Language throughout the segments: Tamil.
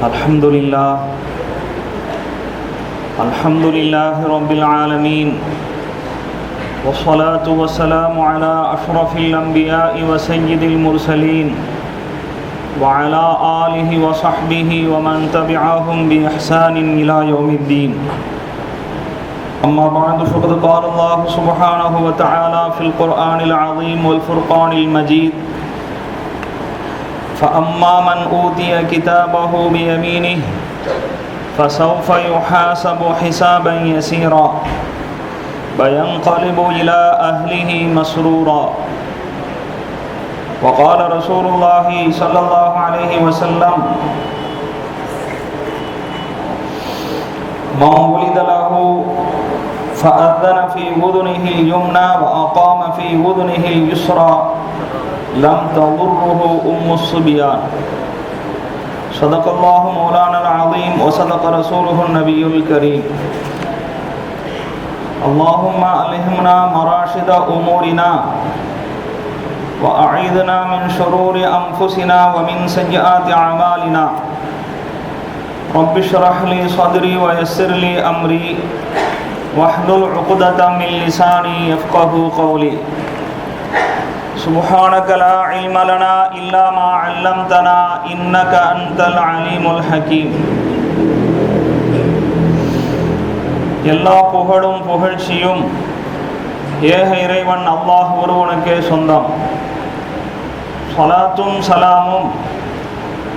الحمد لله رب العالمين، والصلاة والسلام على أشرف الأنبياء وسيد المرسلين وعلى آله وصحبه ومن تبعهم بإحسان إلى يوم الدين. أما بعد، فقد قال الله سبحانه وتعالى في القرآن العظيم والفرقان المجيد: فأما من أوتي كتابه بيمينه فسوف يحاسب حسابا يسيرا وينقلب إلى أهله مسرورا. وقال رسول الله صلى الله عليه وسلم: من ولد له فأذن في أذنه اليمنى وأقام في أذنه اليسرى لم تضره الصبيان. صدق الله مولانا العظيم وصدق رسوله النبي الكريم. اللهم ألهمنا مراشد أمورنا وأعيذنا من شرور أنفسنا ومن سيئات أعمالنا. رب اشرح لي صدري ويسر لي أمري واحلل عقدة من لساني يفقه قولي. سبحانك لا علم لنا إلا ما علمتنا إنك أنت العليم الحكيم. எல்லா புகழும் புகழ்ச்சியும் ஏக இறைவன் அல்லாஹ் ஒருவனுக்கே சொந்தம். ஸலாத்தும் சலாமும்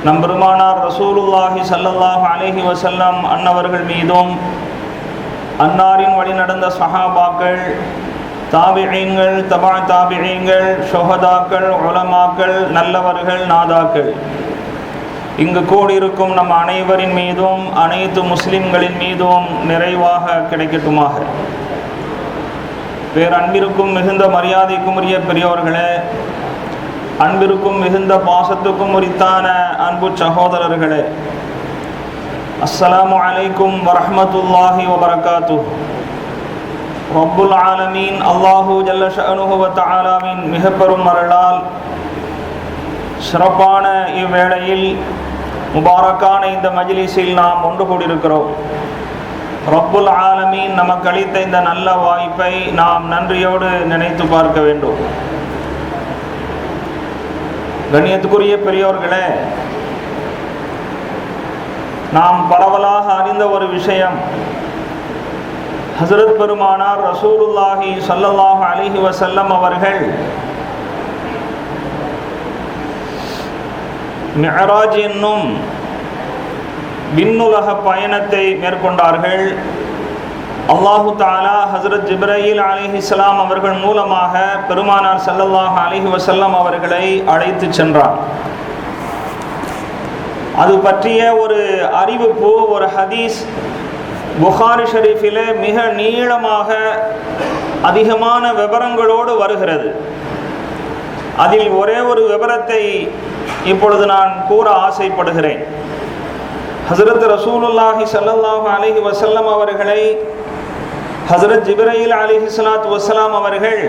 நம் பெருமானார் ரசூலுல்லாஹி ஸல்லல்லாஹு அலைஹி வஸல்லம் அன்னவர்கள் மீதும், அன்னாரின் வழி நடந்த சஹாபாக்கள், தாபிஈன்கள், தபா தாபிஈன்கள், ஷுஹதாக்கள், உலமாக்கள், நல்லவர்கள், நாதாக்கள், இங்கு கூடியிருக்கும் நம் அனைவரின் மீதும் அனைத்து முஸ்லிம்களின் மீதும் நிறைவாக கிடைக்கட்டுமாக. பேரன்பிற்கும் மிகுந்த மரியாதைக்கும் உரிய பெரியோர்களே, அன்பிற்கும் மிகுந்த பாசத்துக்கும் உரித்தான அன்பு சகோதரர்களே, அஸ்ஸலாமு அலைக்கும் வரஹ்மத்துல்லாஹி வபரகாத்துஹ். ரப்புல் ஆலமீன் அல்லாஹு ஜல்ல ஷஅனுஹு வ தஆலாவின் மிக பெரும் அருளால் சிறப்பான இவ்வேளையில் முபாரக்கான இந்த மஜ்லிஸில் நாம் ஒன்று கூடியிருக்கிறோம். ரப்புல் ஆலமீன் நமக்கு அளித்த இந்த நல்ல வாய்ப்பை நாம் நன்றியோடு நினைத்து பார்க்க வேண்டும். கண்ணியத்துக்குரிய பெரியோர்களே, நாம் பரவலாக அறிந்த ஒரு விஷயம், ஹஸரத் பெருமானார் ரசூலுல்லாஹி ஸல்லல்லாஹு அலைஹி வஸல்லம் அவர்கள் மிஅராஜ் என்னும் விண்ணுலக பயணத்தை மேற்கொண்டார்கள். அல்லாஹு தஆலா ஹஸரத் ஜிப்ரீல் அலைஹிஸ்ஸலாம் அவர்கள் மூலமாக பெருமானார் ஸல்லல்லாஹு அலைஹி வஸல்லம் அவர்களை அழைத்து சென்றார். அது பற்றிய ஒரு அறிவிப்பு, ஒரு ஹதீஸ் புகாரி ஷரீஃபிலே மிக நீளமாக அதிகமான விவரங்களோடு வருகிறது. அதில் ஒரே ஒரு விவரத்தை இப்பொழுது நான் கூற ஆசைப்படுகிறேன். ஹஸரத் ரசூலுல்லாஹி ஸல்லல்லாஹு அலைஹி வஸல்லம் அவர்களை ஹஸரத் ஜிப்ரீல் அலைஹிஸ்ஸலாத்து வஸ்ஸலாம் அவர்கள்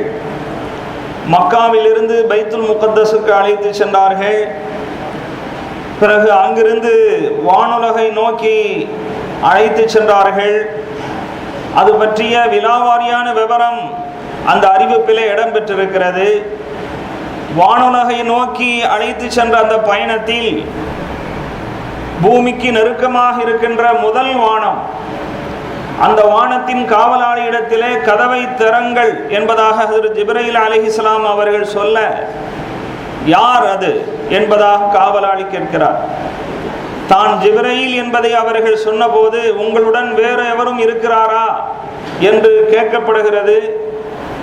மக்காவிலிருந்து பைத்துல் முகத்தஸுக்கு அழைத்து சென்றார்கள். பிறகு அங்கிருந்து வானுலகை நோக்கி அழைத்து சென்றார்கள். அது பற்றிய விலாவாரியான விவரம் அந்த அறிவிப்பிலே இடம்பெற்றிருக்கிறது. வானுலகை நோக்கி அழைத்து சென்ற அந்த பயணத்தில் பூமிக்கு நெருக்கமாக இருக்கின்ற முதல் வானம், அந்த வானத்தின் காவலாளி இடத்திலே கதவை திறங்கள் என்பதாக ஹஸரத் ஜிப்ரீல் அலைஹிஸ்ஸலாம் அவர்கள் சொல்ல, யார் அது என்பதாக காவலாளி கேட்கிறார். தான் ஜிப்ரீல் என்பதை அவர்கள் சொன்னபோது, உங்களுடன் வேறு எவரும் இருக்கிறாரா என்று கேட்கப்படுகிறது.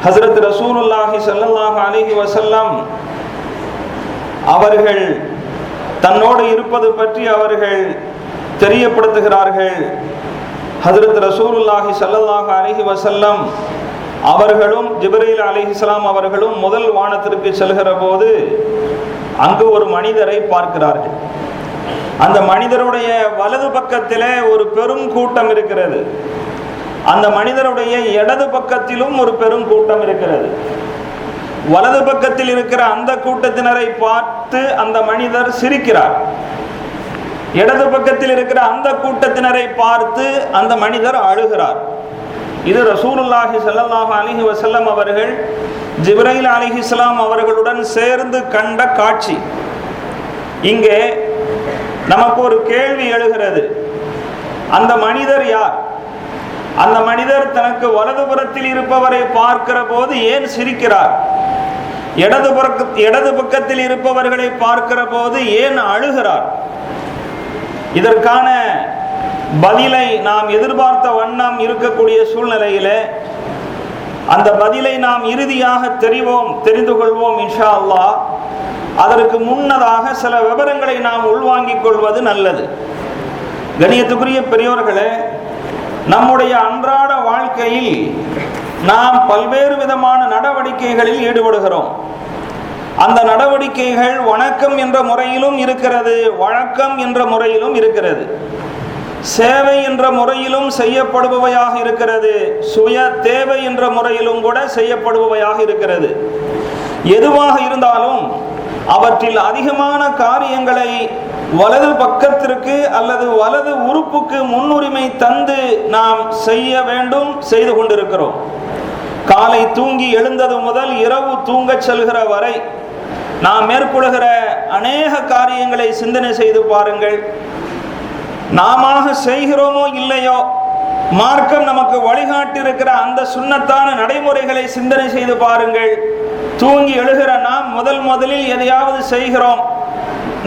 ஹஸரத் ரசூலுல்லாஹி ஸல்லல்லாஹு அலைஹி வஸல்லம் அவர்கள் தன்னோடு இருப்பது பற்றி அவர்கள் தெரியப்படுத்துகிறார்கள். ஹஸரத் ரசூலுல்லாஹி ஸல்லல்லாஹு அலைஹி வஸல்லம் அவர்களும் ஜிப்ரீல் அலைஹிஸ்ஸலாம் அவர்களும் முதல் வானத்திற்கு செல்கிற போது அங்கு ஒரு மனிதரை பார்க்கிறார்கள். அந்த மனிதருடைய வலது பக்கத்திலே ஒரு பெரும் கூட்டம் இருக்கிறது. அந்த மனிதருடைய இடது பக்கத்திலும் ஒரு பெரும் கூட்டம் இருக்கிறது. வலது பக்கத்தில் இருக்கிற அந்த கூட்டத்தினரை பார்த்து அந்த மனிதர் சிரிக்கிறார். இடது பக்கத்தில் இருக்கிற அந்த கூட்டத்தினரை பார்த்து அந்த மனிதர் அழுகிறார். இது ரசூலுல்லாஹி ஸல்லல்லாஹு அலைஹி வஸல்லம் அவர்கள் ஜிப்ரீல் அலைஹிஸ்ஸலாம் அவர்களுடன் சேர்ந்து கண்ட காட்சி. இங்கே நமக்கு ஒரு கேள்வி எழுகிறது, அந்த மனிதர் யார்? அந்த மனிதர் தனக்கு வலதுபுறத்தில் இருப்பவரை பார்க்கிற போது ஏன் சிரிக்கிறார்? இடது பக்கத்தில் இருப்பவர்களை பார்க்கிற போது ஏன் அழுகிறார்? இதற்கான பதிலை நாம் எதிர்பார்த்த வண்ணம் இருக்கக்கூடிய சூழ்நிலையிலே அந்த பதிலை நாம் இறுதியாக தெரிந்து கொள்வோம் இன்ஷா அல்லாஹ். அதற்கு முன்னதாக சில விவரங்களை நாம் உள்வாங்கிக் கொள்வது நல்லது. கண்ணியத்துக்குரிய பெரியோர்களே, நம்முடைய அன்றாட வாழ்க்கையில் நாம் பல்வேறு விதமான நடவடிக்கைகளில் ஈடுபடுகிறோம். அந்த நடவடிக்கைகள் வணக்கம் என்ற முறையிலும் இருக்கிறது, வழக்கம் என்ற முறையிலும் இருக்கிறது, சேவை என்ற முறையிலும் செய்யப்படுபவையாக இருக்கிறது, சுய தேவை என்ற முறையிலும் கூட செய்யப்படுபவையாக இருக்கிறது. எதுவாக இருந்தாலும் அவற்றில் அதிகமான காரியங்களை வலது பக்கத்திற்கு அல்லது வலது உறுப்புக்கு முன்னுரிமை தந்து நாம் செய்ய வேண்டும், செய்து கொண்டிருக்கிறோம். காலை தூங்கி எழுந்தது முதல் இரவு தூங்கச் செல்கிற வரை நாம் மேற்கொள்கிற அநேக காரியங்களை சிந்தனை செய்து பாருங்கள். நாம செய்கிறோமோ இல்லையோ, மார்க்கம் நமக்கு வழிகாட்டியிருக்கிற அந்த சுன்னத்தான நடைமுறைகளை சிந்தனை செய்து பாருங்கள். தூங்கி எழுகிற நாம் முதலில் எதையாவது செய்கிறோம்.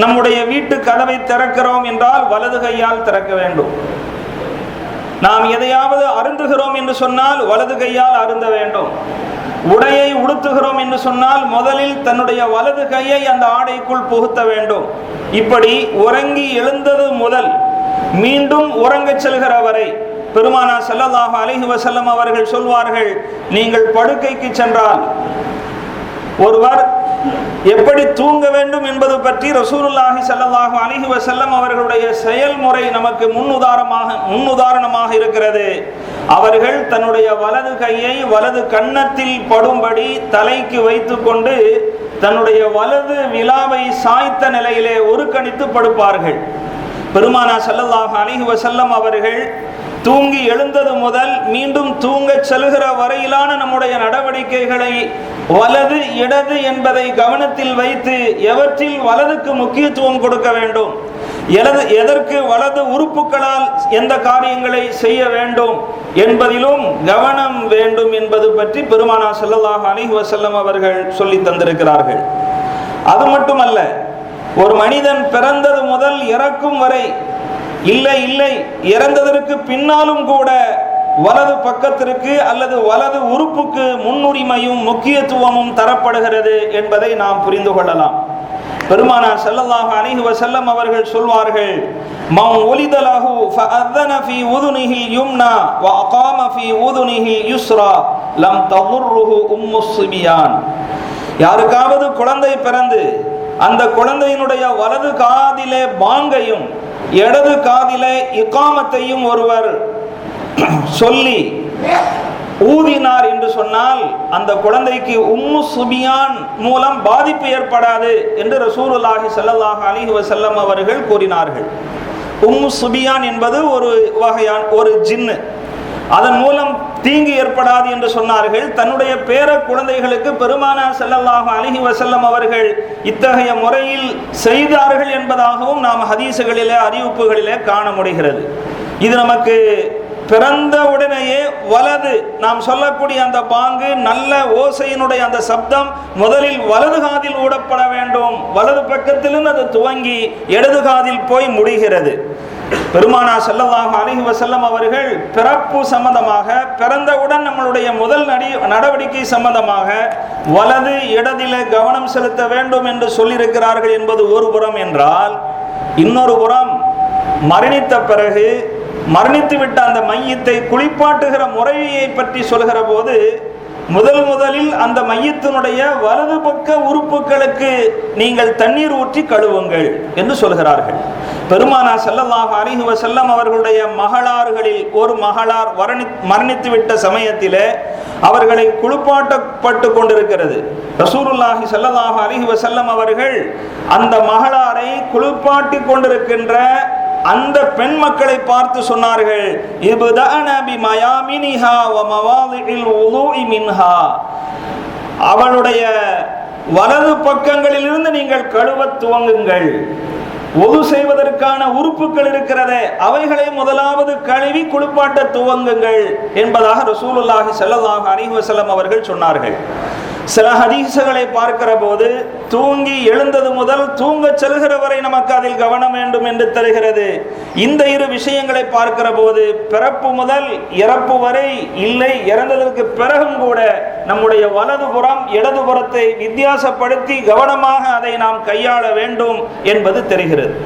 நம்முடைய வீட்டு கதவை திறக்கிறோம் என்றால் வலது கையால் திறக்க வேண்டும். நாம் எதையாவது அருந்துகிறோம் என்று சொன்னால் வலது கையால் அருந்த வேண்டும். உடையை உடுத்துகிறோம் என்று சொன்னால் முதலில் தன்னுடைய வலது கையை அந்த ஆடைக்குள் புகுத்த வேண்டும். இப்படி உறங்கி எழுந்தது முதல் மீண்டும் உறங்கச் செல்கிற வரை பெருமானார் ஸல்லல்லாஹு அலைஹி வஸல்லம் அவர்கள் சொல்வார்கள், நீங்கள் படுக்கைக்கு சென்றால் ஒருவர் எப்படி தூங்க வேண்டும் என்பது பற்றி ரசூலுல்லாஹி ஸல்லல்லாஹு அலைஹி வஸல்லம் அவர்களுடைய செயல்முறை நமக்கு முன்னுதாரணமாக இருக்கிறது. அவர்கள் தன்னுடைய வலது கையை வலது கன்னத்தில் படும்படி தலைக்கு வைத்துக் கொண்டு தன்னுடைய வலது விலாவை சாய்த்த நிலையிலே ஒரு கணித்து படுப்பார்கள். பெருமானார் ஸல்லல்லாஹு அலைஹி வஸல்லம் அவர்கள் தூங்கி எழுந்தது முதல் மீண்டும் தூங்கச் செல்கிற வரையிலான நம்முடைய நடவடிக்கைகளை வலது இடது என்பதை கவனத்தில் வைத்து எவற்றில் வலதுக்கு முக்கியத்துவம் கொடுக்க வேண்டும், எதற்கு வலது உறுப்புகளால் எந்த காரியங்களை செய்ய வேண்டும் என்பதிலும் கவனம் வேண்டும் என்பது பற்றி பெருமானார் ஸல்லல்லாஹு அலைஹி வஸல்லம் அவர்கள் சொல்லி தந்திருக்கிறார்கள். அது மட்டுமல்ல, ஒரு மனிதன் பிறந்தது முதல் இறக்கும் வரை இல்லை இறந்ததற்கு பின்னாலும் கூட வலது பக்கத்திற்கு அல்லது வலது உறுப்புக்கு முன்னுரிமையும் முக்கியத்துவமும் தரப்படுகிறது என்பதை நாம் புரிந்து கொள்ளலாம். பெருமானார் ஸல்லல்லாஹு அலைஹி வஸல்லம் அவர்கள் சொல்வார்கள், மன் உலித லஹு ஃபஅذன ஃபீ உதுனிஹில் யும்னா வ அகாம ஃபீ உதுனிஹில் யுஸ்ரா லம் ததுர்ருஹு உம்முஸ் சிபியான். யாருக்காவது குழந்தை பிறந்து அந்த குழந்தையினுடைய வலது காதிலே பாங்கையும் இடது காதிலே இகாமத்தையும் ஒருவர் சொல்லி ஊதினார் என்று சொன்னால் அந்த குழந்தைக்கு உம்மு சுபியான் மூலம் பாதிப்பு ஏற்படாது என்று ரசூலுல்லாஹி ஸல்லல்லாஹு அலைஹி வஸல்லம் அவர்கள் கூறினார்கள். உம்மு சுபியான் என்பது ஒரு வகையான ஒரு ஜின்னு, அதன் மூலம் தீங்கு ஏற்படாது என்று சொன்னார்கள். தன்னுடைய பேர குழந்தைகளுக்கு பெருமானார் ஸல்லல்லாஹு அலைஹி வஸல்லம் அவர்கள் இத்தகைய முறையில் செய்தார்கள் என்பதாகவும் நாம் ஹதீசுகளிலே அறிவிப்புகளிலே காண முடிகிறது. இது நமக்கு பிறந்த உடனேயே வலது நாம் சொல்லக்கூடிய அந்த பாங்கு நல்ல ஓசையினுடைய அந்த சப்தம் முதலில் வலது காதில் ஊடப்பட வேண்டும். வலது பக்கத்திலும் அது துவங்கி இடது காதில் போய் முடிகிறது. பெருமானார் ஸல்லல்லாஹு அலைஹி வஸல்லம் அவர்கள் பிறப்பு சம்பந்தமாக, பிறந்தவுடன் நம்மளுடைய முதல் நடவடிக்கை சம்பந்தமாக வலது இடதிலே கவனம் செலுத்த வேண்டும் என்று சொல்லியிருக்கிறார்கள் என்பது ஒரு புறம் என்றால், இன்னொரு புறம் மரணித்த பிறகு மரணித்துவிட்ட அந்த மையத்தை குளிப்பாட்டுகிற முறையை பற்றி சொல்கிற போது முதலில் அந்த மையத்தினுடைய வலது பக்க உறுப்புகளுக்கு இதற்கு நீங்கள் தண்ணீர் ஊற்றி கழுவுங்கள் என்று சொல்கிறார்கள். பெருமானா ஸல்லல்லாஹு அலைஹி வஸல்லம் அவர்களுடைய மகளார்களில் ஒரு மகளார் மரணித்துவிட்ட சமயத்திலே அவர்களை குளிப்பாட்டப்பட்டு கொண்டிருக்கிறது. ரசூலுல்லாஹி ஸல்லல்லாஹு அலைஹி வஸல்லம் அவர்கள் அந்த மகளாரை குளிப்பாட்டி கொண்டிருக்கின்ற அந்த பெண் மக்களை பார்த்து சொன்னார்கள், இப்தஅனா பிமயாமினிஹா வ மவாதிஇல் வுதுஇ மின்ஹா, அவளுடைய வலது பக்கங்களிலிருந்து நீங்கள் கழுவத் துவங்குங்கள். ஒது செய்வதற்கான உறுப்புகள் இருக்கிறதே அவைகளை முதலாவது கழுவி குளிப்பாட்ட துவங்குங்கள் என்பதாக ரசூலுல்லாஹி ஸல்லல்லாஹு அலைஹி வஸல்லம் அவர்கள் சொன்னார்கள். சில ஹதீஸ்களை பார்க்கிற போது தூங்கி எழுந்தது முதல் தூங்க செல்கிற வரை நமக்கு அதில் கவனம் வேண்டும் என்று தருகிறது. இந்த இரு விஷயங்களை பார்க்கிற போது பிறப்பு முதல் இறப்பு வரை இல்லை, இறந்ததற்கு பிறகும் கூட நம்முடைய வலதுபுறம் இடதுபுறத்தை வித்தியாசப்படுத்தி கவனமாக அதை நாம் கையாள வேண்டும் என்பது தெரிகிறது.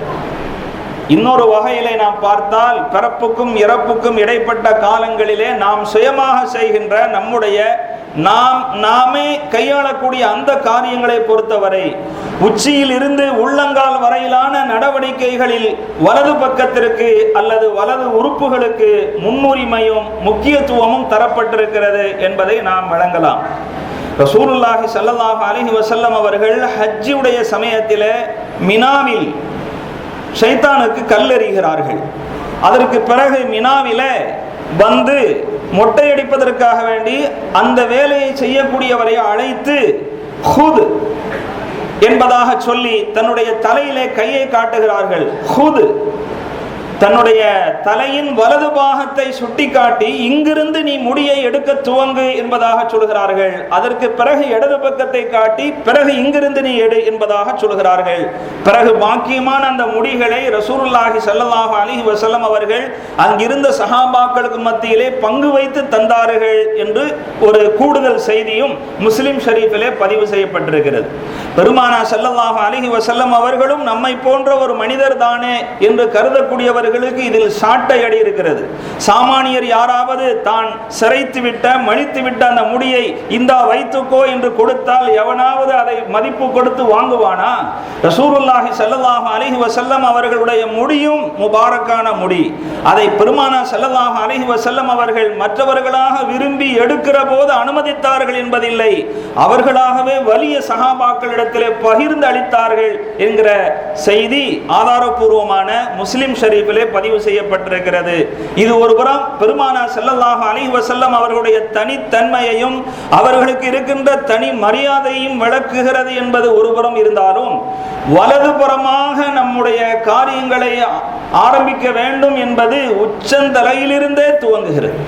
இன்னொரு வகையிலே நாம் பார்த்தால் பிறப்புக்கும் இறப்புக்கும் இடைப்பட்ட காலங்களிலே நாம் சுயமாக செய்கின்ற நம்முடைய நாமே கையாளக்கூடிய அந்த காரியங்களை பொறுத்தவரை உச்சியில் இருந்து உள்ளங்கால் வரையிலான நடவடிக்கைகளில் வலது பக்கத்திற்கு அல்லது வலது உறுப்புகளுக்கு முன்னுரிமையும் முக்கியத்துவமும் தரப்பட்டிருக்கிறது என்பதை நாம் வழங்கலாம். ரசூலுல்லாஹி ஸல்லல்லாஹு அலைஹி வஸல்லம் அவர்கள் ஹஜ்ஜுடைய சமயத்திலே மினாவில் ஷைத்தானுக்கு கல்லெறிகிறார்கள். அதற்கு பிறகு மினாவில வந்து மொட்டையடிப்பதற்காக வேண்டி அந்த வேலையை செய்யக்கூடியவரை அழைத்து ஹுத் என்பதாக சொல்லி தன்னுடைய தலையிலே கையை காட்டுகிறார்கள். ஹுத் தன்னுடைய தலையின் வலது பாகத்தை சுட்டிக்காட்டி இங்கிருந்து நீ முடியை எடுக்க துவங்கு என்பதாக சொல்கிறார்கள். அதற்கு பிறகு இடது பக்கத்தை காட்டி பிறகு இங்கிருந்து நீ எடு என்பதாக சொல்கிறார்கள். பிறகு பாக்கியமான அந்த முடிகளை ரசூலுல்லாஹி ஸல்லல்லாஹு அலைஹி வஸல்லம் அவர்கள் அங்கிருந்த சஹாபாக்களுக்கு மத்தியிலே பங்கு வைத்து தந்தார்கள் என்று ஒரு கூடுதல் செய்தியும் முஸ்லிம் ஷரீஃபிலே பதிவு செய்யப்பட்டிருக்கிறது. பெருமானா ஸல்லல்லாஹு அலைஹி வஸல்லம் அவர்களும் நம்மை போன்ற ஒரு மனிதர் தானே என்று கருதக்கூடியவர் இதில் சாட்டை அடி இருக்கிறது. சாமானியர் யாராவது தான் சிரைத்து விட்ட மழித்து விட்ட அந்த முடியை இந்தா வைத்துக்கோ என்று கொடுத்தால் எவனாவது அதை மதிப்பு கொடுத்து வாங்குவானா? ரசூலுல்லாஹி ஸல்லல்லாஹு அலைஹி வஸல்லம் அவர்களுடைய முடியும் முபாரக்கான முடி. அதை பெருமானா ஸல்லல்லாஹு அலைஹி வஸல்லம் அவர்கள் மற்றவர்களாக விரும்பி எடுக்கிற போது அனுமதித்தார்கள் என்பதில்லை, அவர்களாகவே வலிய சஹாபாக்களிடத்திலே பகிர்ந்து அளித்தார்கள் என்கிற செய்தி ஆதாரபூர்வமான முஸ்லிம் ஷரீஃபில் பதிவு செய்யப்பட்டிருக்கிறது. இது ஒருபுறம் பெருமானா ஸல்லல்லாஹு அலைஹி வஸல்லம் அவர்களுடைய தனித்தன்மையையும் அவர்களுக்கு இருக்கின்ற தனி மரியாதையும் விளக்குகிறது என்பது ஒருபுறம் இருந்தாலும், வலதுபுறமாக நம்முடைய காரியங்களை ஆரம்பிக்க வேண்டும் என்பது உச்சந்தலையிலிருந்தே துவங்குகிறது,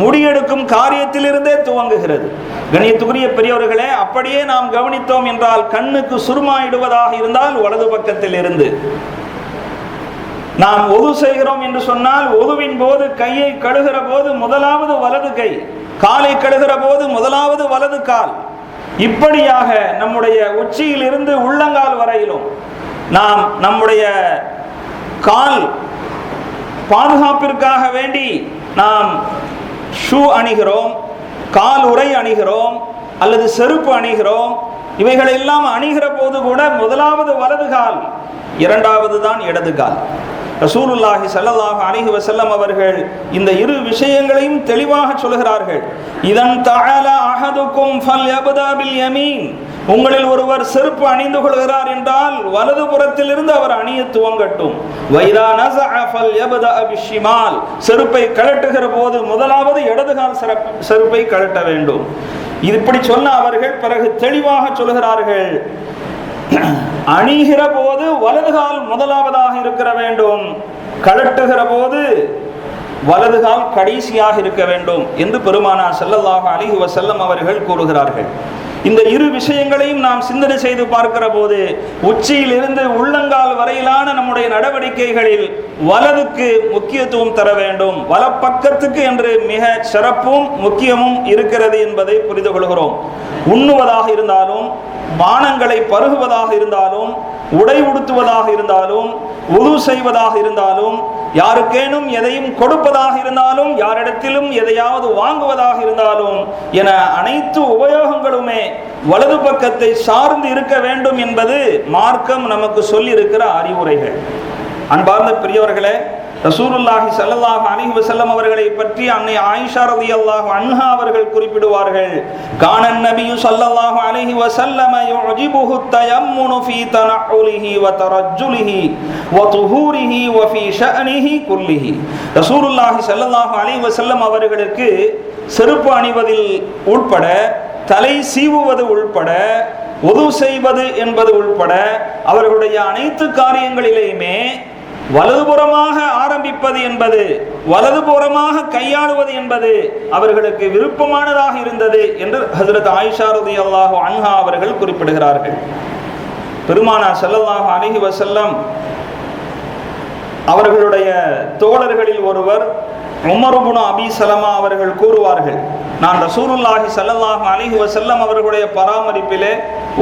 முடியெடுக்கும் காரியத்திலிருந்தே துவங்குகிறது. கணியத்துக்குரிய பெரியவர்களே, அப்படியே நாம் கவனித்தோம் என்றால் கண்ணுக்கு சுருமாயிடுவதாக இருந்தால் வலது பக்கத்தில் இருந்து நாம் ஒது செய்கிறோம் என்று சொன்னால் ஒதுவின் போது கையை கழுகிற போது முதலாவது வலது கை, காலை கழுகிற போது முதலாவது வலது கால், இப்படியாக நம்முடைய உச்சியில் இருந்து உள்ளங்கால் வரையிலும் நாம் நம்முடைய கால் பாதுகாப்பிற்காக வேண்டி நாம் ஷூ அணிகிறோம், கால் உறை அணிகிறோம் அல்லது செருப்பு அணிகிறோம். இவைகளெல்லாம் அணிகிற போது கூட முதலாவது வலது கால், இரண்டாவது தான் இடது கால். ரசூலுல்லாஹி ஸல்லல்லாஹு அலைஹி வஸல்லம் அவர்கள் இந்த இரு விஷயங்களையும் தெளிவாக சொல்கிறார்கள். இதன் தஅல அஹதுக்கும் ஃபல்யப்தா பில் யமீன், உங்களில் ஒருவர் செருப்பு அணிந்து கொள்கிறார் என்றால் வலது புறத்திலிருந்து அவர் அணிய துவங்கட்டும். வைதா நஸஅ ஃபல்யப்தா பிஷ்ஷிமால், செருப்பை கழட்டுகிற போது முதலாவது இடதுகால் செருப்பை கழட்ட வேண்டும். இப்படி சொன்ன அவர்கள் பிறகு தெளிவாக சொல்கிறார்கள், அணிகிற போது வலதுகால் முதலாவதாக இருக்க வேண்டும், கழட்டுகிற போது வலதுகால் கடைசியாக இருக்க வேண்டும் என்று பெருமானா ஸல்லல்லாஹு அலைஹி வஸல்லம் அவர்கள் கூறுகிறார்கள். இந்த இரு விஷயங்களையும் நாம் சிந்தனை செய்து பார்க்கிற போது உச்சியில் இருந்து உள்ளங்கால் வரையிலான நம்முடைய நடவடிக்கைகளில் வலதுக்கு முக்கியத்துவம் தர வேண்டும், வலப்பக்கத்துக்கு என்று மிக சிறப்பும் முக்கியமும் இருக்கிறது என்பதை புரிந்து கொள்கிறோம். உண்ணுவதாக இருந்தாலும், பானங்களை பருகுவதாக இருந்தாலும், உடை உடுத்துவதாக இருந்தாலும், உது செய்வதாக இருந்தாலும், யாருக்கேனும் எதையும் கொடுப்பதாக இருந்தாலும், யாரிடத்திலும் எதையாவது வாங்குவதாக இருந்தாலும் என அனைத்து உபயோகங்களுமே வலது பக்கத்தை சார்ந்து இருக்க வேண்டும் என்பது மார்க்கம் நமக்கு சொல்லி இருக்கிற அறிவுரைகள். அன்பார்ந்த பெரியவர்களே, ரசூலுல்லாஹி ஸல்லல்லாஹு அலைஹி வஸல்லம் அவர்களை பற்றி அன்னை ஆயிஷா ரலியல்லாஹு அன்ஹா அவர்கள் குறிப்பிடுவார்கள், கானன் நபியு ஸல்லல்லாஹு அலைஹி வஸல்லம் யுஜிபுஹு தயம்முனு ஃபீ தனஉலிஹி வ தரஜ்ஜுலிஹி வ துஹூரிஹி வ ஃபீ ஷஅனிஹி குல்லிஹி. ரசூலுல்லாஹி ஸல்லல்லாஹு அலைஹி வஸல்லம் அவர்களுக்கு செருப்பு அணிவதில் உட்பட, தலை சீவுவது உள்பட, உது செய்வது என்பது உள்பட அவர்களுடைய அனைத்து காரியங்களிலேயுமே வலதுபுறமாக ஆரம்பிப்பது என்பது, வலதுபுறமாக கையாளுவது என்பது அவர்களுக்கு விருப்பமானதாக இருந்தது என்று ஹஜ்ரத் ஆயிஷா ரலியல்லாஹு அன்ஹா அவர்கள் குறிப்பிடுகிறார்கள். பெருமானார் ஸல்லல்லாஹு அலைஹி வஸல்லம் அவர்களுடைய தோழர்களில் ஒருவர் உமர் இப்னு அபி சலமா அவர்கள் கூறுவார்கள், நான் ரசூலுல்லாஹி ஸல்லல்லாஹு அலைஹி வஸல்லம் அவர்களுடைய பராமரிப்பிலே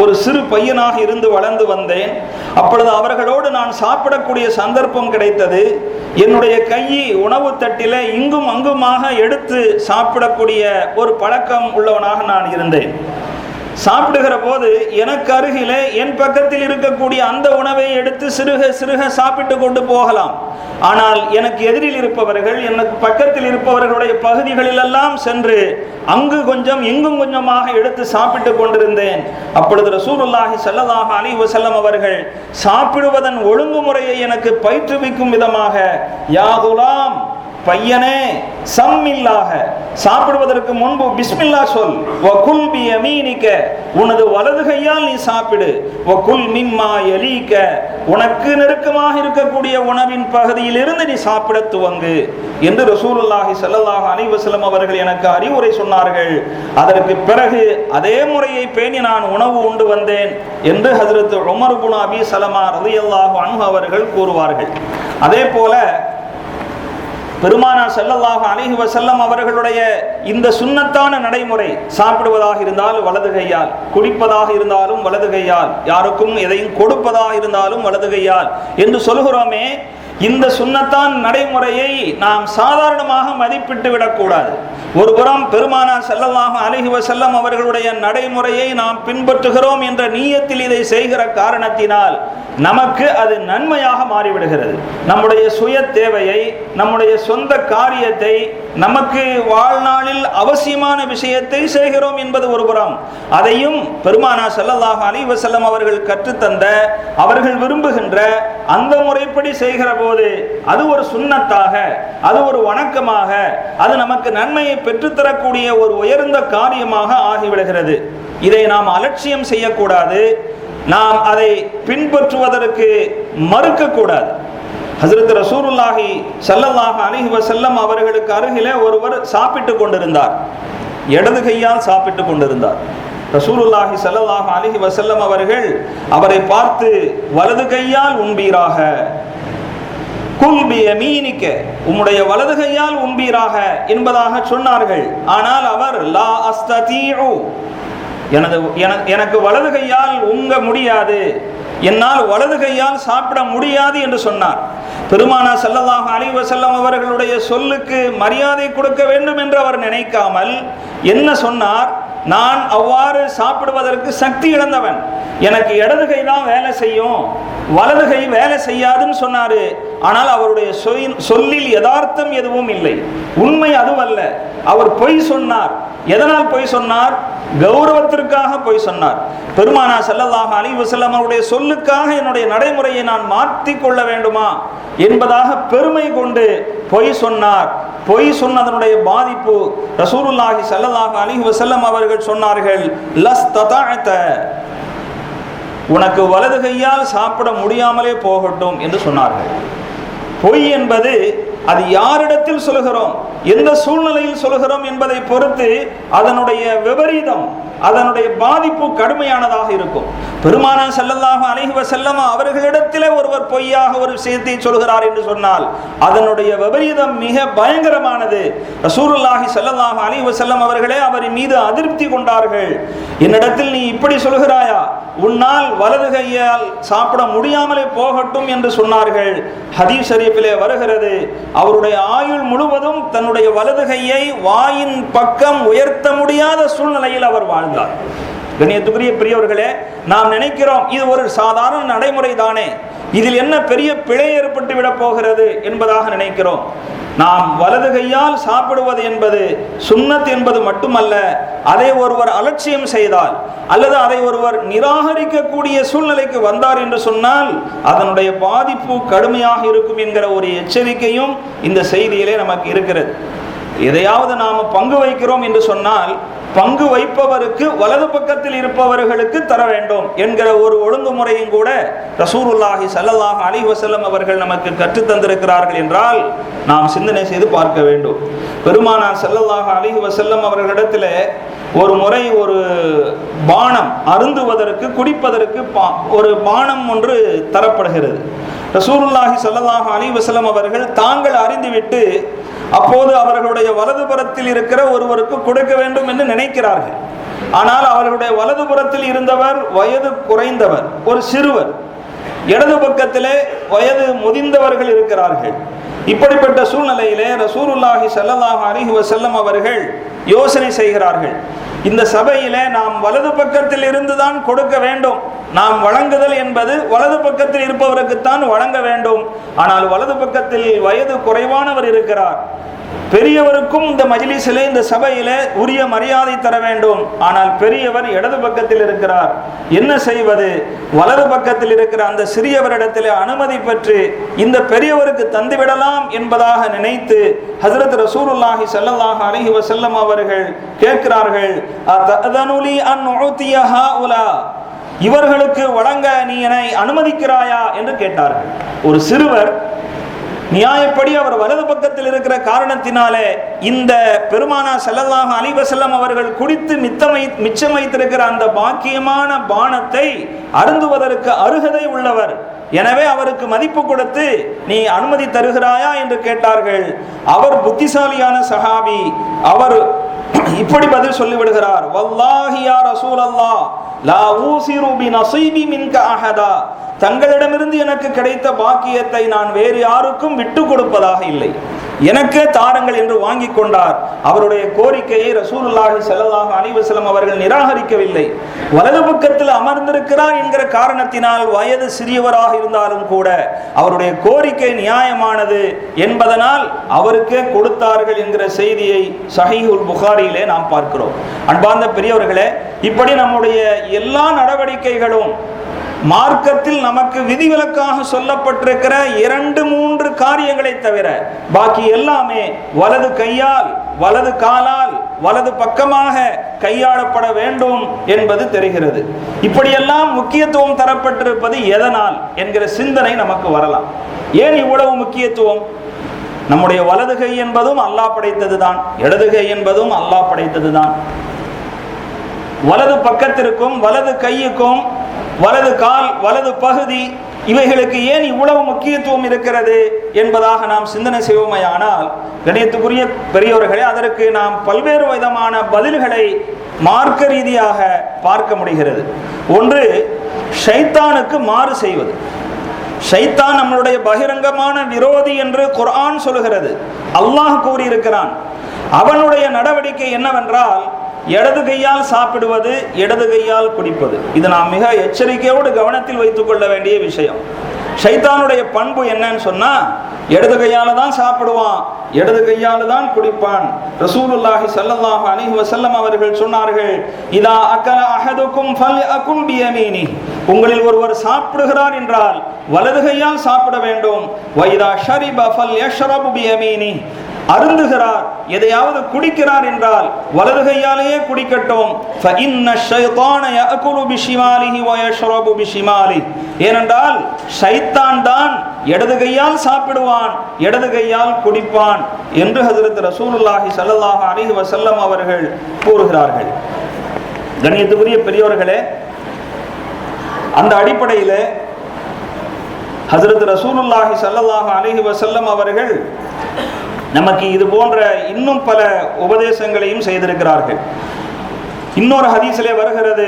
ஒரு சிறு பையனாக இருந்து வளர்ந்து வந்தேன். அப்பொழுது அவர்களோடு நான் சாப்பிடக்கூடிய சந்தர்ப்பம் கிடைத்தது. என்னுடைய கையை உணவு தட்டிலே இங்கும் அங்குமாக எடுத்து சாப்பிடக்கூடிய ஒரு பழக்கம் உள்ளவனாக நான் இருந்தேன். சாப்பிடுகிற போது எனக்கு அருகிலே என் பக்கத்தில் இருக்கக்கூடிய அந்த உணவை எடுத்து சிறுக சிறுக சாப்பிட்டு கொண்டு போகலாம். ஆனால் எனக்கு எதிரில் இருப்பவர்கள், எனக்கு பக்கத்தில் இருப்பவர்களுடைய பகுதிகளிலெல்லாம் சென்று அங்கு கொஞ்சம் இங்கும் கொஞ்சமாக எடுத்து சாப்பிட்டு கொண்டிருந்தேன். அப்பொழுது ரசூலுல்லாஹி ஸல்லல்லாஹு அலைஹி வஸல்லம் அவர்கள் சாப்பிடுவதன் ஒழுங்குமுறையை எனக்கு பயிற்றுவிக்கும் விதமாக, யா குலாம், பையனே, சம்மில்லாஹ, சாப்பிடுவதற்கு முன்பு பிஸ்மில்லா சொல், வகுல் பி யமீனிக, உனது வலது கையால் நீ சாப்பிடு, வகுல் மிம்மா யலீக, உனக்கு நெருக்கமாக இருக்கக்கூடிய உணவின் பகுதியில் இருந்து நீ சாப்பிட துவங்கு என்று ரசூலுல்லாஹி ஸல்லல்லாஹு அலைஹி வஸல்லம் அவர்கள் எனக்கு அறிவுரை சொன்னார்கள். அதற்கு பிறகு அதே முறையை பேணி நான் உணவு உண்டு வந்தேன் என்று ஹஜ்ரத் உமர் இப்னு அபி சலமா ரலியல்லாஹு அன்ஹு அவர்கள் கூறுவார்கள். அதே போல பெருமானார் ஸல்லல்லாஹு அலைஹி வஸல்லம் அவர்களுடைய இந்த சுன்னத்தான நடைமுறை, சாப்பிடுவதாக இருந்தால் வலது கையால், குடிப்பதாக இருந்தாலும் வலது கையால், யாருக்கும் எதையும் கொடுப்பதாக இருந்தாலும் வலது கையால் என்று சொல்கிறோமே, இந்த சுன்னத்தான் நடைமுறையை நாம் சாதாரணமாக மதிப்பிட்டு விடக்கூடாது. ஒருபுறம் பெருமானார் ஸல்லல்லாஹு அலைஹி வஸல்லம் அவர்களுடைய நடைமுறையை நாம் பின்பற்றுகிறோம் என்ற நீயத்தில் இதை செய்கிற காரணத்தினால் நமக்கு அது நன்மையாக மாறிவிடுகிறது. நம்முடைய சுய தேவையை, நம்முடைய சொந்த காரியத்தை, நமக்கு வாழ்நாளில் அவசியமான விஷயத்தை செய்கிறோம் என்பது ஒருபுறம், அதையும் பெருமானார் ஸல்லல்லாஹு அலைஹி வஸல்லம் அவர்கள் கற்றுத்தந்த, அவர்கள் விரும்புகின்ற அந்த முறைப்படி செய்கிற போது அது ஒரு சுன்னத்தாக, அது ஒரு வணக்கமாக, அது நமக்கு நன்மையை பெற்றுத்தரக்கூடிய ஒரு உயர்ந்த காரியமாக ஆகிவிடுகிறது. இதை நாம் அலட்சியம் செய்யக்கூடாது, நாம் அதை பின்பற்றுவதற்கு மறுக்கக்கூடாது. ஹஜ்ரத் ரசூலுல்லாஹி ஸல்லல்லாஹு அலைஹி வஸல்லம் அவர்களுக்கு அருகிலே ஒருவர் சாப்பிட்டு கொண்டிருந்தார், இடது கையால் சாப்பிட்டு கொண்டிருந்தார். ரசூலுல்லாஹி ஸல்லல்லாஹு அலைஹி வஸல்லம் அவர்கள் அவரை பார்த்து, வலது கையால் உண்பீராக, குல் பி யமீனிக, உம்முடைய வலது கையால் உண்பீராக என்பதாக சொன்னார்கள். ஆனால் அவர் லா அஸ்ததீஉ, எனக்கு வலது கையால் உண்ண முடியாது, என்னால் வலது கையால் சாப்பிட முடியாது என்று சொன்னார். பெருமானார் ஸல்லல்லாஹு அலைஹி வஸல்லம் அவர்களுடைய சொல்லுக்கு மரியாதை கொடுக்க வேண்டும் என்று அவர் நினைக்காமல் என்ன சொன்னார், நான் அவ்வாறு சாப்பிடுவதற்கு சக்தி இழந்தவன், எனக்கு இடது கை தான் வேலை செய்யும், வலது கை வேலை செய்யாதுன்னு சொன்னாரு. ஆனால் அவருடைய சொல்லில் யதார்த்தம் எதுவும் இல்லை, உண்மை அதுவல்ல. அவர் பொய் சொன்னார். எதனால் பொய் சொன்னார்? கௌரவத்திற்காக பொய் சொன்னார். பெருமானார் ஸல்லல்லாஹு அலைஹி வஸல்லம் அவருடைய சொல்லுக்காக என்னுடைய நடைமுறையை நான் மாற்றி கொள்ள வேண்டுமா என்பதாக பெருமை கொண்டு பொய் சொன்னார். பொய் சொன்னதனுடைய பாதிப்பு ரசூலுல்லாஹி ஸல்லல்லாஹு அலைஹி வஸல்லம் அவர்கள் சொன்னார்கள், லஸ்ததஅத, உனக்கு வலது கையால் சாப்பிட முடியாமலே போகட்டும் என்று சொன்னார்கள். பொய் என்பது அது யாரிடத்தில் சொல்கிறோம், எந்த சூழ்நிலையில் சொல்கிறோம் என்பதை பொறுத்து அதனுடைய விபரீதம், அதனுடைய பாதிப்பு கடுமையானதாக இருக்கும். பெருமானார் ஸல்லல்லாஹு அலைஹி வஸல்லம் அவர்களிடத்திலே ஒருவர் பொய்யாக ஒரு விஷயத்தை சொல்கிறார் என்று சொன்னால் அதனுடைய விபரீதம் மிக பயங்கரமானது. ரசூலுல்லாஹி ஸல்லல்லாஹு அலைஹி வஸல்லம் அவர்களே அவரின் மீது அதிருப்தி கொண்டார்கள். என்னிடத்தில் நீ இப்படி சொல்கிறாயா, உன்னால் வலது கையால் சாப்பிட முடியாமலே போகட்டும் என்று சொன்னார்கள். ஹதீஸ் ஷரீஃபிலே வருகிறது, அவருடைய ஆயுள் முழுவதும் தன்னுடைய வலது கையை வாயின் பக்கம் உயர்த்த முடியாத சூழ்நிலையில் அவர் வாழ்ந்தார். கண்ணியத்துக்குரிய பெரியவர்களே, நாம் நினைக்கிறோம் இது ஒரு சாதாரண நடைமுறை தானே, இதில் என்ன பெரிய பிழை ஏற்பட்டு விட போகிறது என்பதாக நினைக்கிறோம். நாம் வலது கையால் சாப்பிடுவது என்பது சுன்னத் என்பது மட்டுமல்ல, அதை ஒருவர் அலட்சியம் செய்தால் அல்லது அதை ஒருவர் நிராகரிக்கக்கூடிய சூழ்நிலைக்கு வந்தார் என்று சொன்னால் அதனுடைய பாதிப்பு கடுமையாக இருக்கும் என்கிற ஒரு எச்சரிக்கையும் இந்த செய்தியிலே நமக்கு இருக்கிறது. எதையாவது நாம் பங்கு வைக்கிறோம் என்று சொன்னால் பங்கு வைப்பவருக்கு வலது பக்கத்தில் இருப்பவர்களுக்கு தர வேண்டும் என்கிற ஒரு ஒழுங்குமுறையும் கூட ரசூலுல்லாஹி ஸல்லல்லாஹு அலைஹி வஸல்லம் அவர்கள் நமக்கு கற்றுத் தந்திருக்கிறார்கள் என்றால் நாம் சிந்தனை செய்து பார்க்க வேண்டும். பெருமானார் ஸல்லல்லாஹு அலைஹி வஸல்லம் அவர்களிடத்தில் ஒரு முறை ஒரு பானம் அருந்துவதற்கு குடிப்பதற்கு ஒரு பானம் ஒன்று தரப்படுகிறது. ரசூலுல்லாஹி ஸல்லல்லாஹு அலைஹி வஸல்லம் அவர்கள் தாங்கள் அறிந்துவிட்டு அப்போது அவர்களுடைய வலதுபுறத்தில் இருக்கிற ஒருவருக்கு கொடுக்க வேண்டும் என்று நினைக்கிறார்கள். ஆனால் அவர்களுடைய வலதுபுறத்தில் இருந்தவர் வயது குறைந்தவர், ஒரு சிறுவர். இடது பக்கத்திலே வயது முதிர்ந்தவர்கள் இருக்கிறார்கள். இப்படிப்பட்ட சூழ்நிலையிலே ரசூலுல்லாஹி ஸல்லல்லாஹு அலைஹி வஸல்லம் அவர்கள் யோசனை செய்கிறார்கள், இந்த சபையிலே நாம் வலது பக்கத்தில் இருந்துதான் கொடுக்க வேண்டும். நாம் வழங்குதல் என்பது வலது பக்கத்தில் இருப்பவருக்குத்தான் வழங்க வேண்டும். ஆனால் வலது பக்கத்தில் வயது குறைவானவர் இருக்கிறார். பெரியவருக்கும் இந்த மஜ்லிஸிலே இந்த சபையிலே உரிய மரியாதை தர வேண்டும். ஆனால் பெரியவர் இடது பக்கத்தில் இருக்கிறார், என்ன செய்வது? வலது பக்கத்தில் இருக்கிற அந்த சிறியவரிடத்திலே அனுமதி பெற்று இந்த பெரியவருக்கு தந்துவிடலாம் என்பதாக நினைத்து ஹஜ்ரத் ரசூலுல்லாஹி ஸல்லல்லாஹு அலைஹி வஸல்லம் அவர்கள் கேட்கிறார்கள், அதனுலி அன் உதிய ஹாஉலா, இவர்களுக்கு வழங்க நீ என்னை அனுமதிக்கிறாயா என்று கேட்டார்கள். ஒரு சிறுவர், நியாயப்படி அவர் வலது பக்கத்தில் இருக்கிற காரணத்தினாலே இந்த பெருமானார் ஸல்லல்லாஹு அலைஹி வஸல்லம் அவர்கள் குடித்து மிச்சம் வைத்திருக்கிற அந்த பாக்கியமான பானத்தை அருந்துவதற்கு அருகதை உள்ளவர். எனவே அவருக்கு மதிப்பு கொடுத்து நீ அனுமதி தருகிறாயா என்று கேட்டார்கள். அவர் புத்திசாலியான சஹாபி, அவர் இப்படி பதில் சொல்லிவிடுகிறார், வல்லாஹி யா ரசூலல்லாஹ் லா ஊசிரு பி நஸீபி மின்க அஹதா, தங்களிடமிருந்து எனக்கு கிடைத்த பாக்கியத்தை நான் வேறு யாருக்கும் விட்டு கொடுப்பதாக இல்லை, எனக்கே தாருங்கள் என்று வாங்கி கொண்டார். அவருடைய கோரிக்கையை ரசூலுல்லாஹி ஸல்லல்லாஹு அலைஹி வஸல்லம் அவர்கள் நிராகரிக்கவில்லை. வலது பக்கத்தில் அமர்ந்திருக்கிறார் என்கிற காரணத்தினால் வயது சிறியவராக இருந்தாலும் கூட அவருடைய கோரிக்கை நியாயமானது என்பதனால் அவருக்கே கொடுத்தார்கள் என்கிற செய்தியை ஸஹீஹுல் புகாரியிலே நாம் பார்க்கிறோம். அன்பார்ந்த பெரியவர்களே, இப்படி நம்முடைய எல்லா நடவடிக்கைகளும் மார்க்கத்தில் நமக்கு விதிவிலக்காக சொல்லப்பட்டிருக்கிற 2-3 காரியங்களை தவிர பாக்கி எல்லாமே வலது கையால் வலது காலால் வலது பக்கமாக கையாளப்பட வேண்டும் என்பது தெரிகிறது. இப்படியெல்லாம் முக்கியத்துவம் தரப்பட்டிருப்பது எதனால் என்கிற சிந்தனை நமக்கு வரலாம். ஏன் இவ்வளவு முக்கியத்துவம்? நம்முடைய வலது கை என்பதும் அல்லாஹ் படைத்தது தான், இடது கை என்பதும் அல்லாஹ் படைத்தது தான். வலது பக்கத்திற்கும் வலது கையுக்கும் வலது கால் வலது பகுதி இவைகளுக்கு ஏன் இவ்வளவு முக்கியத்துவம் இருக்கிறது என்பதாக நாம் சிந்தனை செய்வோமையானால், கணியத்துக்குரிய பெரியவர்களே, அதற்கு நாம் பல்வேறு விதமான பதில்களை மார்க்க ரீதியாக பார்க்க முடிகிறது. ஒன்று, ஷைத்தானுக்கு மாறு செய்வது. ஷைத்தான் நம்மளுடைய பகிரங்கமான விரோதி என்று குர்ஆன் சொல்கிறது, அல்லாஹ் கூறியிருக்கிறான். அவனுடைய நடவடிக்கை என்னவென்றால் இடது கையால் சாப்பிடுவது, இடது கையால் குடிப்பது. இது நாம் மிக எச்சரிக்கையோடு கவனத்தில் வைத்துக் கொள்ள வேண்டிய விஷயம். ஷைத்தானுடைய பண்பு என்னன்னு சொன்னா, இடது கையால தான் சாப்பிடுவான், இடது கையால தான் குடிப்பான். ரசூலுல்லாஹி ஸல்லல்லாஹு அலைஹி வஸல்லம் அவர்கள் சொன்னார்கள், இதா அகல அஹதுக்கும் ஃபல்யகுல் பியமீனி, உங்களில் ஒருவர் சாப்பிடுகிறார் என்றால் வலது கையால் சாப்பிட வேண்டும். வைதா ஷரிப ஃபல்யஷ்ரபு பியமீனி, அருந்துகிறார், எதையாவது குடிக்கிறார் என்றால் வலது கையாலேயே குடிக்கட்டும். ஏனென்றால் ஷைத்தான் தான் இடது கையால் சாப்பிடுவான், இடது கையால் குடிப்பான் என்று ஹஜ்ரத் ரசூலுல்லாஹி ஸல்லல்லாஹு அலைஹி வஸல்லம் அவர்கள் கூறுகிறார்கள். கண்ணியத்துக்குரிய பெரியோர்களே, அந்த அடிப்படையில் ஹஜ்ரத் ரசூலுல்லாஹி ஸல்லல்லாஹு அலைஹி வஸல்லம் அவர்கள் நமக்கு இது போன்ற இன்னும் பல உபதேசங்களையும் செய்திருக்கிறார்கள். இன்னொரு ஹதீஸிலே வருகிறது,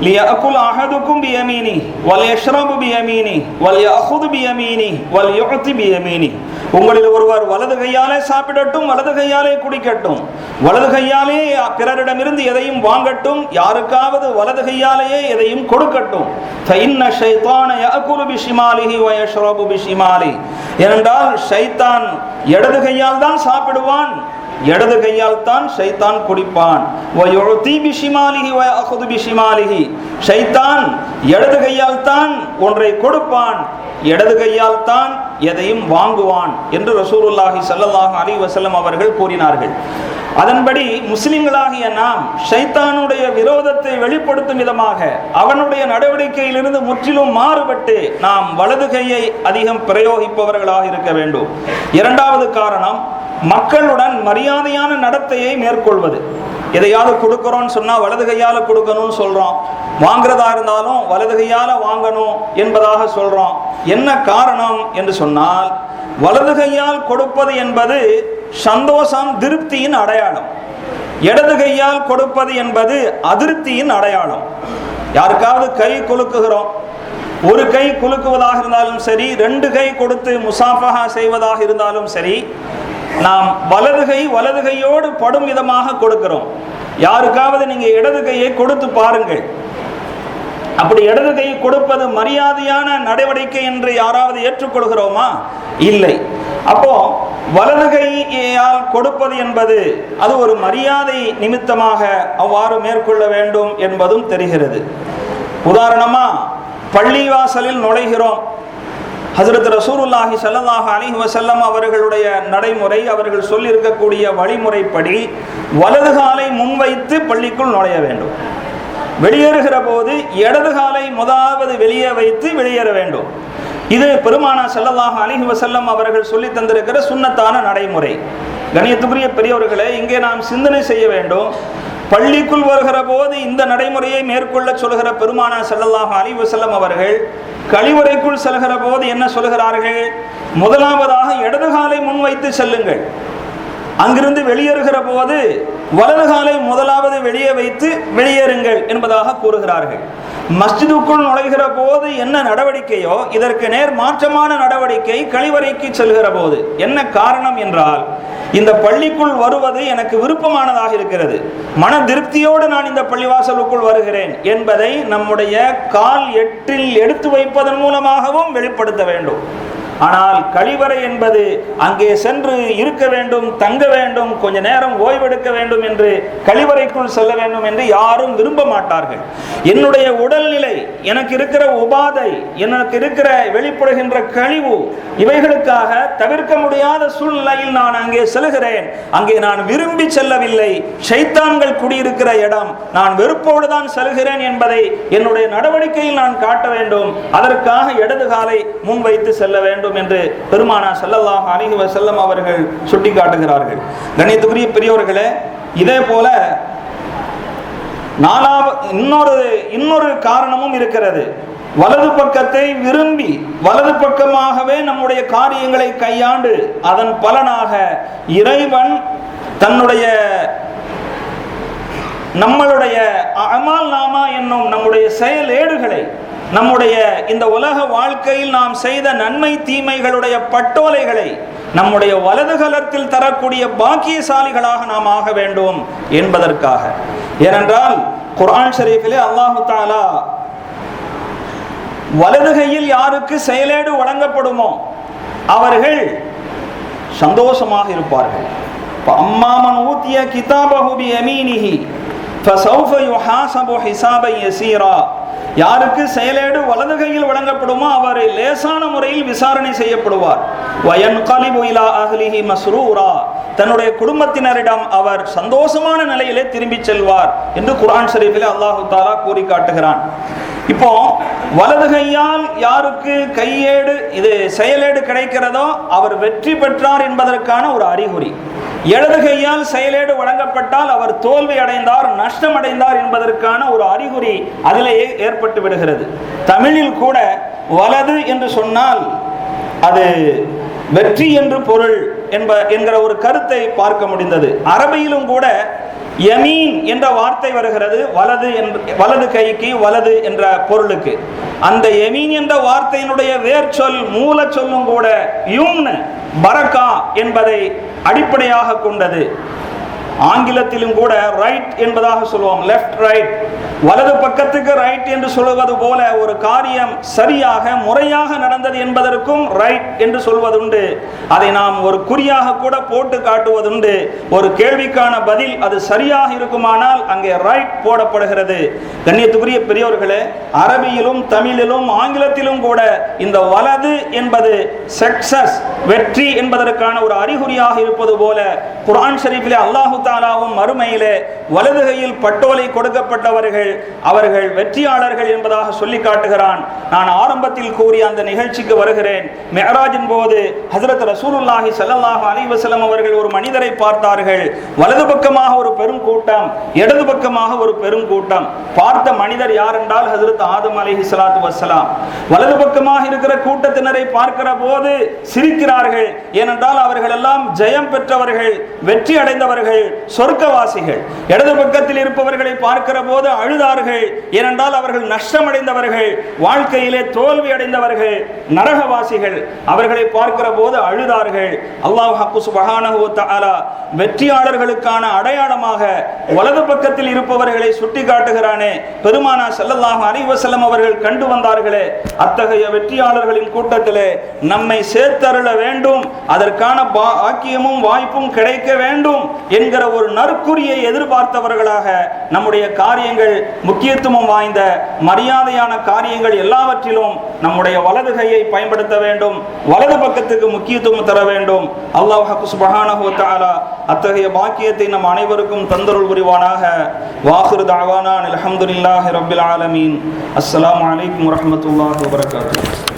லியஅகுல் அஹதுக்கும் பியமீனி வல் யஷ்ரபு பியமீனி வல் யஅஹுது பியமீனி வல் யுஅதி பியமீனி. உங்களில் ஒருவர் வலது கையாலே சாப்பிடட்டும், வலது கையாலே குடிக்கட்டும், வலது கையாலே பிறரிடமிருந்து எதையும் வாங்கட்டும், யாருக்காவது வலது கையாலேயே எதையும் கொடுக்கட்டும். ஃபஇன்ன ஷைத்தான யஅகுலு பிஷிமாலிஹி வ யஷ்ரபு பிஷிமாலி. ஏனென்றால் ஷைத்தான் இடது கையால் தான் சாப்பிடுவான், இடது கையால் தான் ஷைத்தான் குடிப்பான். ஷைத்தான் இடது கையால் தான் ஒன்றை கொடுப்பான், இடது கையால் தான் எதையும் வாங்குவான் என்று ரசூலுல்லாஹி ஸல்லல்லாஹு அலைஹி வஸல்லம் அவர்கள் கூறினார்கள். அதன்படி முஸ்லிம்களாகிய நாம் ஷைத்தானுடைய விரோதத்தை வெளிப்படுத்தும் விதமாக அவனுடைய நடவடிக்கையிலிருந்து முற்றிலும் மாறுபட்டு நாம் வலது கையை அதிகம் பிரயோகிப்பவர்களாக இருக்க வேண்டும். இரண்டாவது காரணம், மக்களுடன் மரியாதையான நடத்தையை மேற்கொள்வது. எதையாவது கொடுக்கிறோம்னு சொன்னா வலது கையால கொடுக்கணும்னு சொல்றோம், வாங்குறதா இருந்தாலும் வலது கையால வாங்கணும் என்பதாக சொல்றோம். என்ன காரணம் என்று சொன்னால், வலது கையால் கொடுப்பது என்பது சந்தோஷம், திருப்தியின் அடையாளம். இடது கையால் கொடுப்பது என்பது அதிருப்தியின் அடையாளம். யாருக்காவது கை குலுக்குகிறோம், ஒரு கை குலுக்குவதாக இருந்தாலும் சரி, ரெண்டு கை கொடுத்து முசாஃபஹா செய்வதாக இருந்தாலும் சரி, நாம் வலது கையோடு படும் விதமாக கொடுக்கிறோம். யாருக்காவது நீங்க இடது கையை கொடுத்து பாருங்கள். அப்படி இடது கை கொடுப்பது மரியாதையான நடவடிக்கை என்று யாராவது ஏற்றுக்கொள்கிறோமா? இல்லை. அப்போ வலது கையால் கொடுப்பது என்பது அது ஒரு மரியாதை நிமித்தமாக அவ்வாறு மேற்கொள்ள வேண்டும் என்பதும் தெரிகிறது. உதாரணமா, பள்ளிவாசலில் நுழைகிறோம். ஹஜ்ரத் ரசூலுல்லாஹி ஸல்லல்லாஹு அலைஹி வஸல்லம் அவர்களுடைய நடைமுறை, அவர்கள் சொல்லியிருக்கக்கூடிய வழிமுறைப்படி வலது காலை முன்வைத்து பள்ளிக்குள் நுழைய வேண்டும். வெளியேறுகிற போது இடது காலை முதலாவது வெளியே வைத்து வெளியேற வேண்டும். இது பெருமானார் ஸல்லல்லாஹு அலைஹி வஸல்லம் அவர்கள் சொல்லி தந்திருக்கிற சுன்னத்தான நடைமுறை. கண்ணியத்துக்குரிய பெரியவர்களே, இங்கே நாம் சிந்தனை செய்ய வேண்டும். பள்ளிக்குள் வருகிற போது இந்த நடைமுறையை மேற்கொள்ள சொல்கிற பெருமானார் ஸல்லல்லாஹு அலைஹி வஸல்லம் அவர்கள் கழிவறைக்குள் செல்கிற போது என்ன சொல்கிறார்கள்? முதலாவதாக இடது காலை முன்வைத்து செல்லுங்கள். அங்கிருந்து வெளியேறுகிற போது வலது காலை முதலாவது வெளியே வைத்து வெளியேறுங்கள் என்பதாக கூறுகிறார்கள். மஸ்ஜிதுக்குள் நுழைகிற போது என்ன நடவடிக்கையோ இதற்கு நேர் மாற்றமான நடவடிக்கை கழிவறைக்கு செல்கிற போது. என்ன காரணம் என்றால், இந்த பள்ளிக்குள் வருவது எனக்கு விருப்பமானதாக இருக்கிறது, மன திருப்தியோடு நான் இந்த பள்ளிவாசலுக்குள் வருகிறேன் என்பதை நம்முடைய கால் எட்டில் எடுத்து வைப்பதன் மூலமாகவும் வெளிப்படுத்த வேண்டும். ஆனால் கழிவறை என்பது அங்கே சென்று இருக்க வேண்டும், தங்க வேண்டும், கொஞ்ச நேரம் ஓய்வெடுக்க வேண்டும் என்று கழிவறைக்குள் செல்ல வேண்டும் என்று யாரும் விரும்ப மாட்டார்கள். என்னுடைய உடல்நிலை, எனக்கு இருக்கிற உபாதை, எனக்கு இருக்கிற வெளிப்படுகின்ற கழிவு, இவைகளுக்காக தவிர்க்க முடியாத சூழ்நிலையில் நான் அங்கே செல்கிறேன். அங்கே நான் விரும்பி செல்லவில்லை, ஷைத்தான்கள் குடியிருக்கிற இடம், நான் வெறுப்போடு தான் செல்கிறேன் என்பதை என்னுடைய நடவடிக்கையில் நான் காட்ட வேண்டும். அதற்காக இடது காலை முன்வைத்து செல்ல வேண்டும் என்று பெருமானார் ஸல்லல்லாஹு அலைஹி வஸல்லம் அவர்கள் சுட்டிக்காட்டுகிறார்கள். கண்ணியத்துக்குரிய பெரியவர்களே, இதே போல இன்னொரு காரணமும் இருக்கிறது. வலது பக்கத்தை விரும்பி வலது பக்கமாகவே நம்முடைய காரியங்களை கையாண்டு அதன் பலனாக இறைவன் நம்மளுடைய அமால் நாமா என்னும் நம்முடைய செயல் ஏடுகளை, நம்முடைய இந்த உலக வாழ்க்கையில் நாம் செய்த நன்மை தீமைகளுடைய பட்டோலைகளை நம்முடைய வலது கலத்தில் தரக்கூடிய பாக்கியசாலிகளாக நாம் ஆக வேண்டும் என்பதற்காக. ஏனென்றால் குர்ஆன் ஷரீஃபிலே அல்லாஹு தஆலா வலது கையில் யாருக்கு செயலேடு வழங்கப்படுமோ அவர்கள் சந்தோஷமாக இருப்பார்கள். அம்மாமன் ஊத்திய கிதாபஹு பியமீனிஹி ஃபஸௌஃப யுஹாஸபு ஹிஸாபன் யஸீரா. யாருக்கு செயலேடு வலது கையில் வழங்கப்படுமோ அவர் லேசான முறையில் விசாரணை செய்யப்படுவார். வயன்கலிபு இலா அஹ்லிஹி மஸ்ரூரா. தன்னுடைய குடும்பத்தினரிடம் அவர் சந்தோஷமான நிலையிலே திரும்பி செல்வார் என்று குர்ஆன் ஷரீஃபிலே அல்லாஹு தஆலா கூறி காட்டுகிறான். இப்போ வலது கையால் யாருக்கு கையேடு, இது செயலேடு கிடைக்கிறதோ அவர் வெற்றி பெற்றார் என்பதற்கான ஒரு அறிகுறி. இடது கையால் செயலேடு வழங்கப்பட்டால் அவர் தோல்வி அடைந்தார், நஷ்டம் அடைந்தார் என்பதற்கான ஒரு அறிகுறி அதிலேயே ஏற்பட்டு விடுகிறது. தமிழில் கூட வலது என்று சொன்னால் அது வெற்றி என்று பொருள் என்கிற ஒரு கருத்தை பார்க்க முடிந்தது. அரபியிலும் கூட யமீன் என்ற வார்த்தை வருகிறது, வலது கைக்கு வலது என்ற பொருளுக்கு. அந்த யமீன் என்ற வார்த்தையினுடைய வேர் சொல் மூல சொல்லும் கூட யும்னு பரக்கா என்பதை அடிப்படையாக கொண்டது. ஆங்கிலத்திலும் கூட ரைட் என்பதாக சொல்லுவோம், லெஃப்ட் ரைட், வலது பக்கத்துக்கு ரைட் என்று சொல்வது போல ஒரு காரியம் சரியாக முறையாக நடந்தது என்பதற்கும் ரைட் என்று சொல்வதுண்டு. அதை நாம் ஒரு குறியாக கூட போட்டு காட்டுவதுண்டு. ஒரு கேள்விக்கான பதில் அது சரியாக இருக்குமானால் அங்கே ரைட் போடப்படுகிறது. கண்ணியத்துக்குரிய பெரியோர்களே, அரபியிலும் தமிழிலும் ஆங்கிலத்திலும் கூட இந்த வலது என்பது சக்சஸ், வெற்றி என்பதற்கான ஒரு அறிகுறியாக இருப்பது போல குர்ஆன் ஷரீஃபிலே அல்லாஹு தாலாவும் மறுமையிலே வலது கையில் பட்டோலை கொடுக்கப்பட்டவர்கள் அவர்கள் வெற்றியாளர்கள் என்பதாக சொல்லி காட்டுகிறான். நான் ஆரம்பத்தில் கூறிய அந்த நிகழ்ச்சிக்கு வருகிறேன். மிஅராஜின் போது ஹஜ்ரத் ரசூலுல்லாஹி ஸல்லல்லாஹு அலைஹி வஸல்லம் அவர்கள் ஒரு மனிதரை பார்த்தார்கள். வலது பக்கமாக ஒரு பெரும் கூட்டம், இடது பக்கமாக ஒரு பெரும் கூட்டம். பார்த்த மனிதர் யார் என்றால் ஹஜ்ரத் ஆதம் அலைஹிஸ்ஸலாத்து வஸ்ஸலாம். வலது பக்கமாக இருக்கிற கூட்டத்தினரை பார்க்கிற போது சிரிக்கிறார்கள். ஏனென்றால் அவர்கள் எல்லாம் ஜெயம் பெற்றவர்கள், வெற்றி அடைந்தவர்கள், சொர்க்கவாசிகள். இடது பக்கத்தில் இருப்பவர்களை பார்க்கிற போது அழுதார்கள். ஏனென்றால் அவர்கள் நஷ்டமடைந்தவர்கள், வாழ்க்கையிலே தோல்வி அடைந்தவர்கள், நரகவாசிகள். அவர்களை பார்க்கிற போது அழுதார்கள். அல்லாஹ் சுப்ஹானஹு வ தஆலா வெற்றியாளர்களுக்கான அடையாளமாக வலது பக்கத்தில் இருப்பவர்களை சுட்டி காட்டுகிறானே. பெருமானார் ஸல்லல்லாஹு அலைஹி வஸல்லம் அவர்கள் கண்டு வந்தார்களே, அத்தகைய வெற்றியாளர்களின் கூட்டத்திலே நம்மை சேர்த்தருள வேண்டும், அதற்கான பாக்கியமும் வாய்ப்பும் கிடைக்க வேண்டும் என்கிற ஒரு நற்குறியை எதிர்பார்த்தவர்களாக நம்முடைய காரியங்கள், முக்கியத்துவம் வாய்ந்த மரியாதையான காரியங்கள் எல்லாவற்றிலும் நம்முடைய வலது கையை பயன்படுத்த வேண்டும், வலது பக்கத்துக்கு முக்கியத்துவம் தர வேண்டும். அல்லாஹ் சுப்ஹானஹு வ தஆலா அத்தகைய பாக்கியத்தை நம் அனைவருக்கும் தந்தருள் புரிவானாக. வாஹிரு தஅவானா அல்ஹம்துலில்லாஹி ரப்பில் ஆலமீன். அஸ்ஸலாமு அலைக்கும் வரஹ்மத்துல்லாஹி வபரகாத்துஹு.